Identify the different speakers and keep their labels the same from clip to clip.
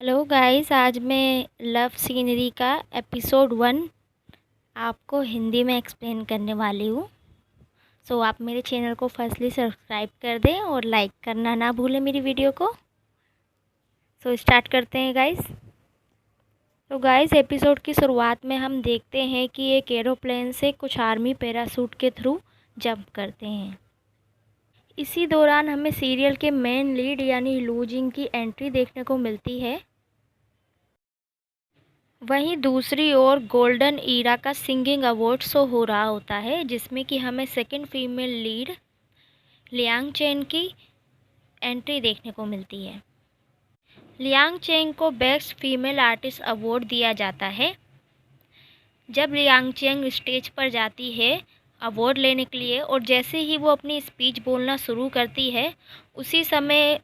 Speaker 1: Hello guys, आज मैं love scenery का एपिसोड 1 आपको हिंदी में एक्सप्लेन करने वाली हूँ। सो आप मेरे चैनल को फर्स्टली सब्सक्राइब कर दें और लाइक करना ना भूलें मेरी वीडियो को। सो स्टार्ट करते हैं गाइस। तो गाइस, एपिसोड की शुरुआत में हम देखते हैं कि एक एरोप्लेन से कुछ आर्मी पैराशूट के थ्रू जंप करते हैं। इसी दौरान हमें सीरियल के मेन लीड यानी लू जिंग की एंट्री देखने को मिलती है। वहीं दूसरी ओर गोल्डन ईरा का सिंगिंग अवार्ड शो हो रहा होता है, जिसमें कि हमें second female lead Liang chain की एंट्री देखने को मिलती है। लियांग चेन को बेस्ट फीमेल आर्टिस्ट अवार्ड दिया जाता है। जब लियांग चेन स्टेज पर जाती है अवार्ड लेने के लिए और जैसे ही वो अपनी स्पीच बोलना शुरू करती है, उसी समय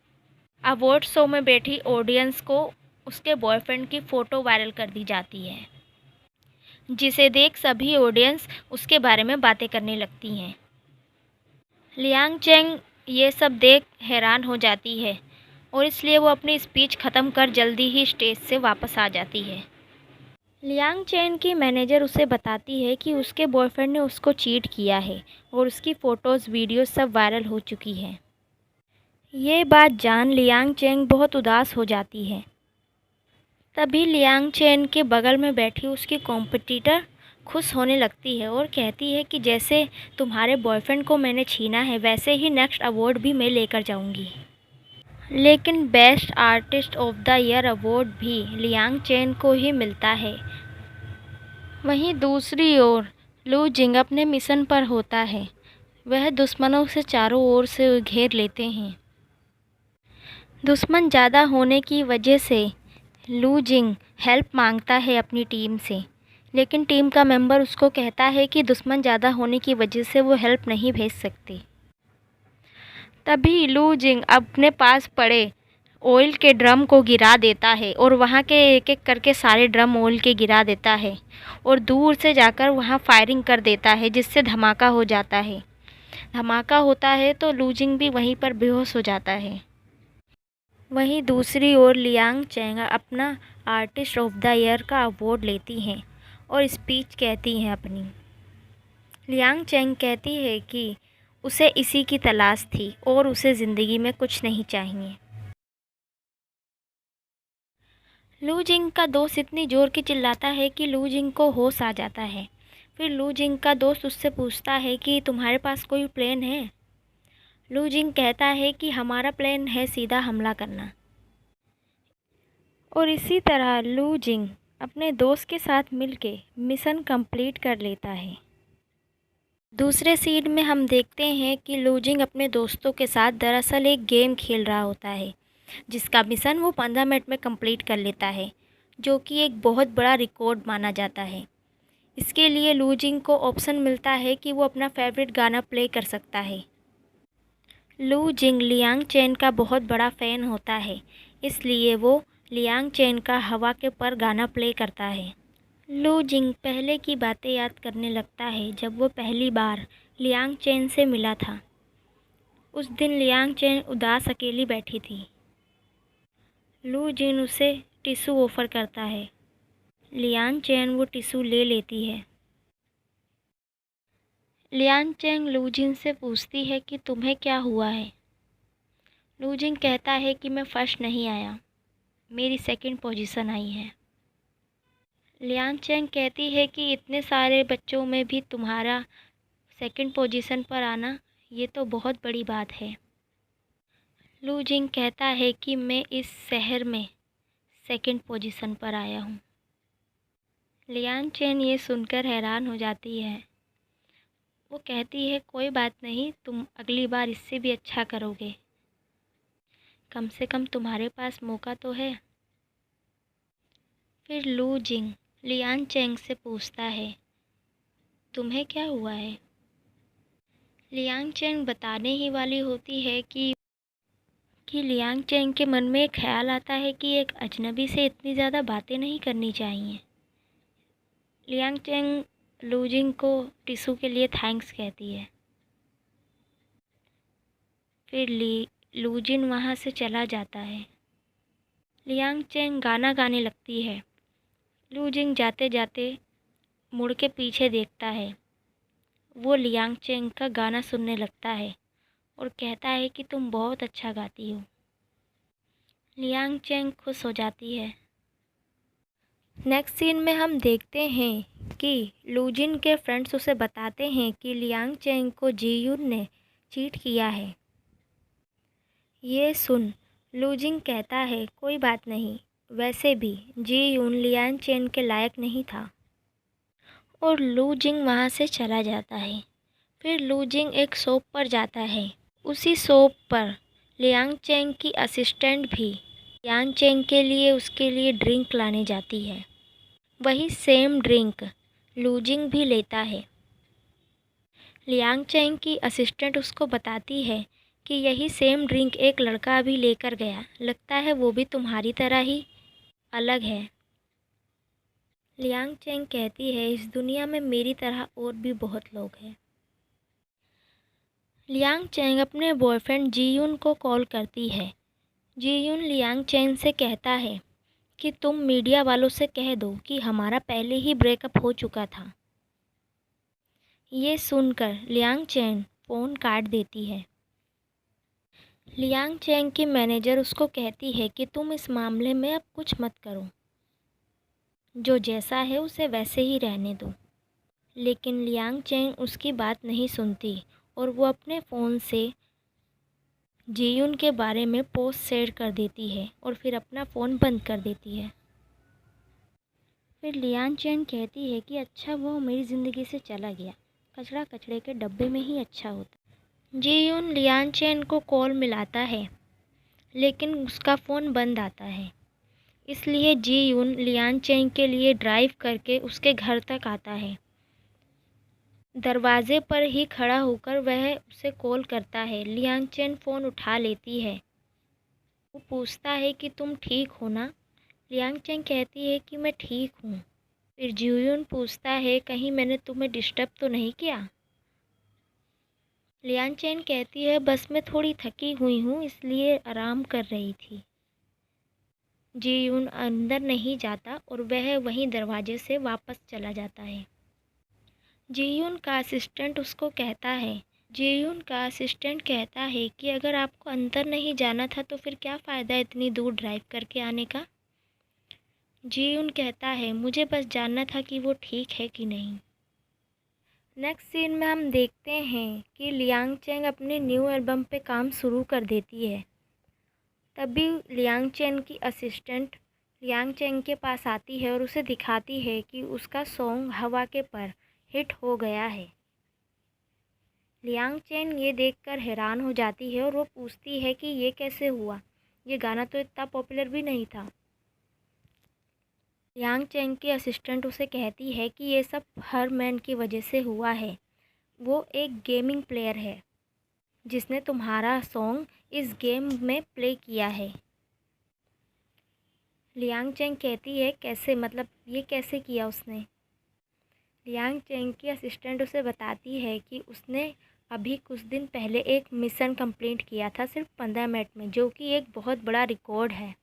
Speaker 1: अवार्ड शो में बैठी ऑडियंस को उसके बॉयफ्रेंड की फ़ोटो वायरल कर दी जाती है, जिसे देख सभी ऑडियंस उसके बारे में बातें करने लगती हैं। लियांग चेंग ये सब देख हैरान हो जाती है और इसलिए वो अपनी स्पीच ख़त्म कर जल्दी ही स्टेज से वापस आ जाती है। लियांग चेन की मैनेजर उसे बताती है कि उसके बॉयफ्रेंड ने उसको चीट किया है और उसकी फ़ोटोज़ वीडियोज़ सब वायरल हो चुकी है। ये बात जान लियांग चेंग बहुत उदास हो जाती है। तभी लियांग चेन के बगल में बैठी उसकी कॉम्पिटिटर खुश होने लगती है और कहती है कि जैसे तुम्हारे बॉयफ्रेंड को मैंने छीना है, वैसे ही नेक्स्ट अवार्ड भी मैं लेकर जाऊंगी। लेकिन best artist of the year award भी लियांग चेन को ही मिलता है। वहीं दूसरी ओर लू जिंग अपने मिशन पर होता है। वह दुश्मनों से चारों ओर से घेर लेते हैं। दुश्मन ज़्यादा होने की वजह से लू जिंग हेल्प मांगता है अपनी टीम से, लेकिन टीम का मेंबर उसको कहता है कि दुश्मन ज़्यादा होने की वजह से वो हेल्प नहीं भेज सकती। तभी लू जिंग अपने पास पड़े ऑयल के ड्रम को गिरा देता है और वहाँ के एक एक करके सारे ड्रम ऑयल के गिरा देता है और दूर से जाकर वहाँ फायरिंग कर देता है, जिससे धमाका हो जाता है। धमाका होता है तो लू जिंग भी वहीं पर बेहोश हो जाता है। वहीं दूसरी ओर लियांग चेंग अपना आर्टिस्ट ऑफ द ईयर का अवार्ड लेती हैं और स्पीच कहती हैं अपनी। लियांग चेंग कहती है कि उसे इसी की तलाश थी और उसे ज़िंदगी में कुछ नहीं चाहिए। लू जिंग का दोस्त इतनी ज़ोर की चिल्लाता है कि लू जिंग को होश आ जाता है। फिर लू जिंग का दोस्त उससे पूछता है कि तुम्हारे पास कोई प्लान है। लू जिंग कहता है कि हमारा प्लान है सीधा हमला करना। और इसी तरह लू जिंग अपने दोस्त के साथ मिलके मिशन कंप्लीट कर लेता है। दूसरे सीन में हम देखते हैं कि लू जिंग अपने दोस्तों के साथ दरअसल एक गेम खेल रहा होता है, जिसका मिशन वो 15 मिनट में कंप्लीट कर लेता है, जो कि एक बहुत बड़ा रिकॉर्ड माना जाता है। इसके लिए लू जिंग को ऑप्शन मिलता है कि वो अपना फेवरेट गाना प्ले कर सकता है। लू जिंग लियांग चेन का बहुत बड़ा फ़ैन होता है, इसलिए वो लियांग चेन का हवा के पर गाना प्ले करता है। लू जिंग पहले की बातें याद करने लगता है जब वो पहली बार लियांग चेन से मिला था। उस दिन लियांग चेन उदास अकेली बैठी थी। लू जिंग उसे टिश्यू ऑफ़र करता है। लियांग चेन वो टिश्यू ले लेती है। लियांग चेन लू जिंग से पूछती है कि तुम्हें क्या हुआ है। लू जिंग कहता है कि मैं फर्स्ट नहीं आया, मेरी सेकंड पोजीशन आई है। लियांग चेन कहती है कि इतने सारे बच्चों में भी तुम्हारा सेकंड पोजीशन पर आना, ये तो बहुत बड़ी बात है। लू जिंग कहता है कि मैं इस शहर में सेकंड पोजीशन पर आया हूँ। लियांग चेन ये सुनकर हैरान हो जाती है। वो कहती है कोई बात नहीं, तुम अगली बार इससे भी अच्छा करोगे, कम से कम तुम्हारे पास मौका तो है। फिर लू जिंग लियांग चेन से पूछता है तुम्हें क्या हुआ है। लियांग चेन बताने ही वाली होती है कि लियांग चेन के मन में एक ख्याल आता है कि एक अजनबी से इतनी ज़्यादा बातें नहीं करनी चाहिए। लियांग चेन लू जिंग को टिश्यू के लिए थैंक्स कहती है। फिर लू जिंग वहाँ से चला जाता है। लियांग चेंग गाना गाने लगती है। लू जिंग जाते जाते मुड़ के पीछे देखता है। वो लियांग चेंग का गाना सुनने लगता है और कहता है कि तुम बहुत अच्छा गाती हो। लियांग चेंग खुश हो जाती है। नेक्स्ट सीन में हम देखते हैं कि लूजिन के फ्रेंड्स उसे बताते हैं कि लियांग चेंग को जीयून ने चीट किया है। ये सुन लूजिन कहता है कोई बात नहीं, वैसे भी जीयून लियांग चेंग के लायक नहीं था, और लूजिंग वहाँ से चला जाता है। फिर लूजिंग एक शॉप पर जाता है। उसी शॉप पर लियांग चेंग की असिस्टेंट भी लियांग चेंग के लिए उसके लिए ड्रिंक लाने जाती है। वही सेम ड्रिंक लूजिंग भी लेता है। लियांग चेंग की असिस्टेंट उसको बताती है कि यही सेम ड्रिंक एक लड़का भी लेकर गया, लगता है वो भी तुम्हारी तरह ही अलग है। लियांग चेंग कहती है इस दुनिया में मेरी तरह और भी बहुत लोग हैं। लियांग चेंग अपने बॉयफ्रेंड जीयून को कॉल करती है। जीयून लियांग चेंग से कहता है कि तुम मीडिया वालों से कह दो कि हमारा पहले ही ब्रेकअप हो चुका था। ये सुनकर लियांग चेंग फ़ोन काट देती है। लियांग चेंग की मैनेजर उसको कहती है कि तुम इस मामले में अब कुछ मत करो, जो जैसा है उसे वैसे ही रहने दो। लेकिन लियांग चेंग उसकी बात नहीं सुनती और वो अपने फ़ोन से जीयून के बारे में पोस्ट शेयर कर देती है और फिर अपना फ़ोन बंद कर देती है। फिर लियांग चेंग कहती है कि अच्छा वो मेरी ज़िंदगी से चला गया, कचरा कचड़े के डब्बे में ही अच्छा होता। जीयून लियांग चेंग को कॉल मिलाता है, लेकिन उसका फ़ोन बंद आता है। इसलिए जीयून लियांग चेंग के लिए ड्राइव करके उसके घर तक आता है। दरवाजे पर ही खड़ा होकर वह उसे कॉल करता है। लियांग चेंग फ़ोन उठा लेती है। वो पूछता है कि तुम ठीक हो ना? लियांग चेंग कहती है कि मैं ठीक हूँ। फिर जीयून पूछता है कहीं मैंने तुम्हें डिस्टर्ब तो नहीं किया? लियांग चेंग कहती है बस मैं थोड़ी थकी हुई हूँ, इसलिए आराम कर रही थी। जीयून अंदर नहीं जाता और वह वहीं दरवाजे से वापस चला जाता है। जीयून का असिस्टेंट उसको कहता है जीयून का असिस्टेंट कहता है कि अगर आपको अंदर नहीं जाना था तो फिर क्या फ़ायदा इतनी दूर ड्राइव करके आने का। जीयून कहता है मुझे बस जानना था कि वो ठीक है कि नहीं। नेक्स्ट सीन में हम देखते हैं कि लियांग चेंग अपने न्यू एल्बम पे काम शुरू कर देती है। तभी लियांग चेंग की असिस्टेंट लियांग चेंग के पास आती है और उसे दिखाती है कि उसका सॉन्ग हवा के पर हिट हो गया है। लियांग चेंग ये देखकर हैरान हो जाती है और वो पूछती है कि ये कैसे हुआ, ये गाना तो इतना पॉपुलर भी नहीं था। लियांग चेंग की असिस्टेंट उसे कहती है कि ये सब हर मैन की वजह से हुआ है। वो एक गेमिंग प्लेयर है जिसने तुम्हारा सॉन्ग इस गेम में प्ले किया है। लियांग चेंग कहती है कैसे, मतलब ये कैसे किया उसने? लियांग चेंग की असिस्टेंट उसे बताती है कि उसने अभी कुछ दिन पहले एक मिशन कंप्लीट किया था सिर्फ 15 मिनट में, जो कि एक बहुत बड़ा रिकॉर्ड है।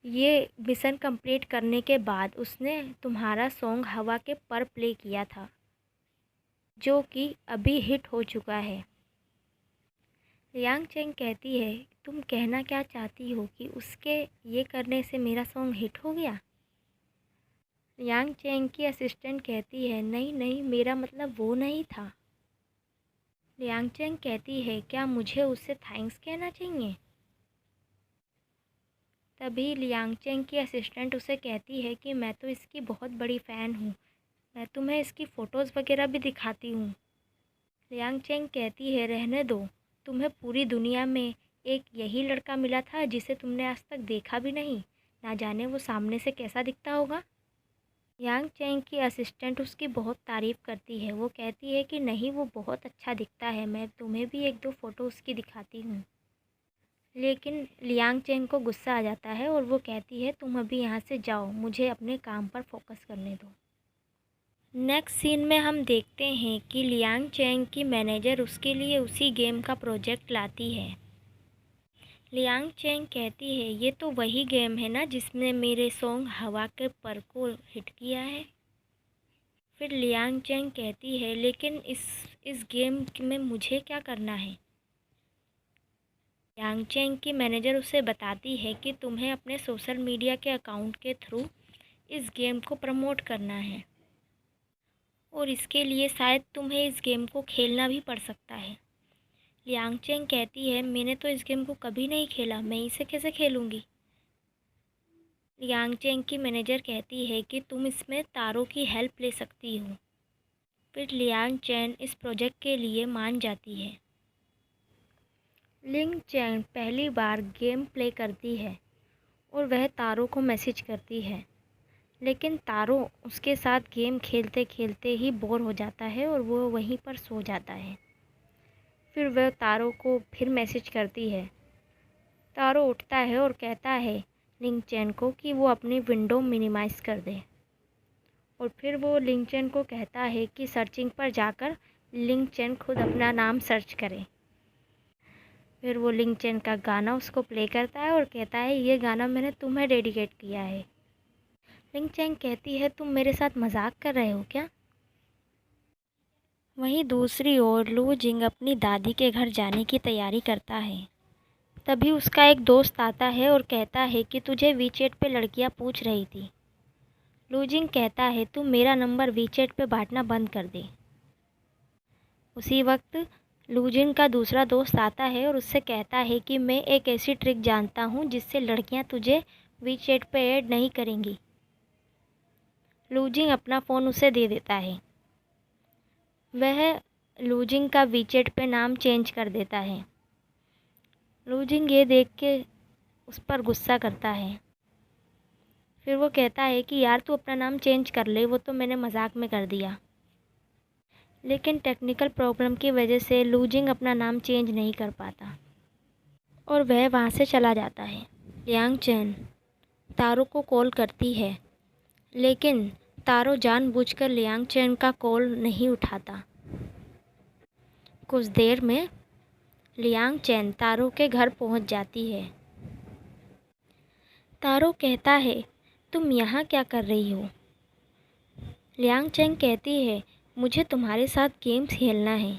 Speaker 1: ये मिशन कंप्लीट करने के बाद उसने तुम्हारा सॉन्ग हवा के पर प्ले किया था, जो कि अभी हिट हो चुका है। लियांग चेंग कहती है तुम कहना क्या चाहती हो कि उसके ये करने से मेरा सॉन्ग हिट हो गया? लियांग चेंग की असिस्टेंट कहती है नहीं नहीं, मेरा मतलब वो नहीं था। लियांग चेंग कहती है क्या मुझे उससे थैंक्स कहना चाहिए? तभी लियांग चेंग की असिस्टेंट उसे कहती है कि मैं तो इसकी बहुत बड़ी फ़ैन हूँ, मैं तुम्हें इसकी फ़ोटोज़ वगैरह भी दिखाती हूँ। लियांग चेंग कहती है रहने दो, तुम्हें पूरी दुनिया में एक यही लड़का मिला था जिसे तुमने आज तक देखा भी नहीं, ना जाने वो सामने से कैसा दिखता होगा। लियांग चेंग की असिस्टेंट उसकी बहुत तारीफ़ करती है। वो कहती है कि नहीं वो बहुत अच्छा दिखता है, मैं तुम्हें भी एक दो फ़ोटो उसकी दिखाती हूँ। लेकिन लियांग चेंग को गुस्सा आ जाता है और वो कहती है तुम अभी यहाँ से जाओ, मुझे अपने काम पर फोकस करने दो। नेक्स्ट सीन में हम देखते हैं कि लियांग चेंग की मैनेजर उसके लिए उसी गेम का प्रोजेक्ट लाती है। लियांग चेंग कहती है ये तो वही गेम है ना जिसने मेरे सॉन्ग हवा के पर को हिट किया है। फिर लियांग चेंग कहती है लेकिन इस गेम में मुझे क्या करना है। लियांग चेंग की मैनेजर उसे बताती है कि तुम्हें अपने सोशल मीडिया के अकाउंट के थ्रू इस गेम को प्रमोट करना है और इसके लिए शायद तुम्हें इस गेम को खेलना भी पड़ सकता है। लियांग चेंग कहती है मैंने तो इस गेम को कभी नहीं खेला, मैं इसे कैसे खेलूँगी। लियांग चेंग की मैनेजर कहती है कि तुम इसमें तारों की हेल्प ले सकती हो। फिर लियांग चेंग इस प्रोजेक्ट के लिए मान जाती है। लिंग चेंग पहली बार गेम प्ले करती है और वह तारों को मैसेज करती है, लेकिन तारों उसके साथ गेम खेलते खेलते ही बोर हो जाता है और वो वहीं पर सो जाता है। फिर वह तारों को फिर मैसेज करती है। तारो उठता है और कहता है लिंग चेन को कि वो अपनी विंडो मिनिमाइज़ कर दे और फिर वो लिंग चेन को कहता है कि सर्चिंग पर जाकर लिंग चेन खुद अपना नाम सर्च करे। फिर वो लिंग चेन का गाना उसको प्ले करता है और कहता है ये गाना मैंने तुम्हें डेडिकेट किया है। लिंग चेन कहती है तुम मेरे साथ मजाक कर रहे हो क्या। वहीं दूसरी ओर लू जिंग अपनी दादी के घर जाने की तैयारी करता है। तभी उसका एक दोस्त आता है और कहता है कि तुझे वीचैट पे लड़कियां पूछ रही थी। लू जिंग कहता है तुम मेरा नंबर वीचैट पे बांटना बंद कर दे। उसी वक्त लू जिंग का दूसरा दोस्त आता है और उससे कहता है कि मैं एक ऐसी ट्रिक जानता हूँ जिससे लड़कियाँ तुझे वीचैट पे ऐड नहीं करेंगी। लू जिंग अपना फ़ोन उसे दे देता है। वह लू जिंग का वीचैट पे नाम चेंज कर देता है। लू जिंग ये देख के उस पर गुस्सा करता है। फिर वो कहता है कि यार तू अपना नाम चेंज कर ले, वो तो मैंने मजाक में कर दिया। लेकिन टेक्निकल प्रॉब्लम की वजह से लू जिंग अपना नाम चेंज नहीं कर पाता और वह वहाँ से चला जाता है। लियांग चेन तारो को कॉल करती है, लेकिन तारो जानबूझकर लियांग चेन का कॉल नहीं उठाता। कुछ देर में लियांग चेन तारो के घर पहुँच जाती है। तारो कहता है तुम यहाँ क्या कर रही हो। लियांग चेन कहती है मुझे तुम्हारे साथ गेम्स खेलना है।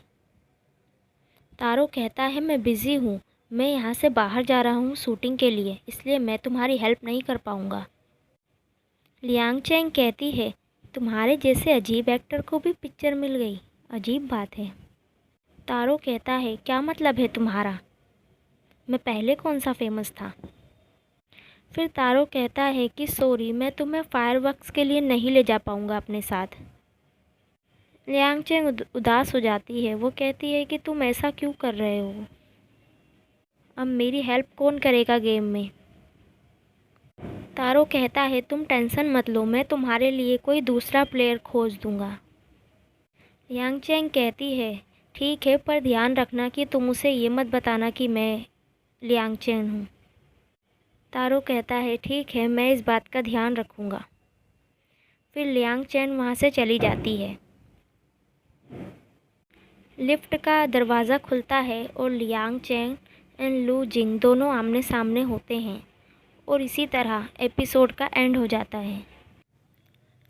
Speaker 1: तारो कहता है मैं बिज़ी हूँ, मैं यहाँ से बाहर जा रहा हूँ शूटिंग के लिए, इसलिए मैं तुम्हारी हेल्प नहीं कर पाऊँगा। लियांग चेन कहती है तुम्हारे जैसे अजीब एक्टर को भी पिक्चर मिल गई, अजीब बात है। तारो कहता है क्या मतलब है तुम्हारा, मैं पहले कौन सा फेमस था। फिर तारो कहता है कि सॉरी, मैं तुम्हें फायरवर्क्स के लिए नहीं ले जा पाऊँगा अपने साथ। लियांग चेन उदास हो जाती है। वो कहती है कि तुम ऐसा क्यों कर रहे हो, अब मेरी हेल्प कौन करेगा गेम में। तारो कहता है तुम टेंशन मत लो, मैं तुम्हारे लिए कोई दूसरा प्लेयर खोज दूंगा। लियांग चेन कहती है ठीक है, पर ध्यान रखना कि तुम उसे ये मत बताना कि मैं लियांग चेन हूँ। तारो कहता है ठीक है, मैं इस बात का ध्यान रखूँगा। फिर लियांग चेन वहाँ से चली जाती है। लिफ्ट का दरवाज़ा खुलता है और लियांग चेन एंड लू जिंग दोनों आमने सामने होते हैं और इसी तरह एपिसोड का एंड हो जाता है।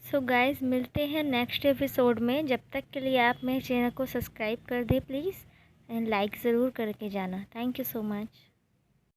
Speaker 1: सो गाइस, मिलते हैं नेक्स्ट एपिसोड में। जब तक के लिए आप मेरे चैनल को सब्सक्राइब कर दें प्लीज़, एंड लाइक ज़रूर करके जाना। Thank you so much.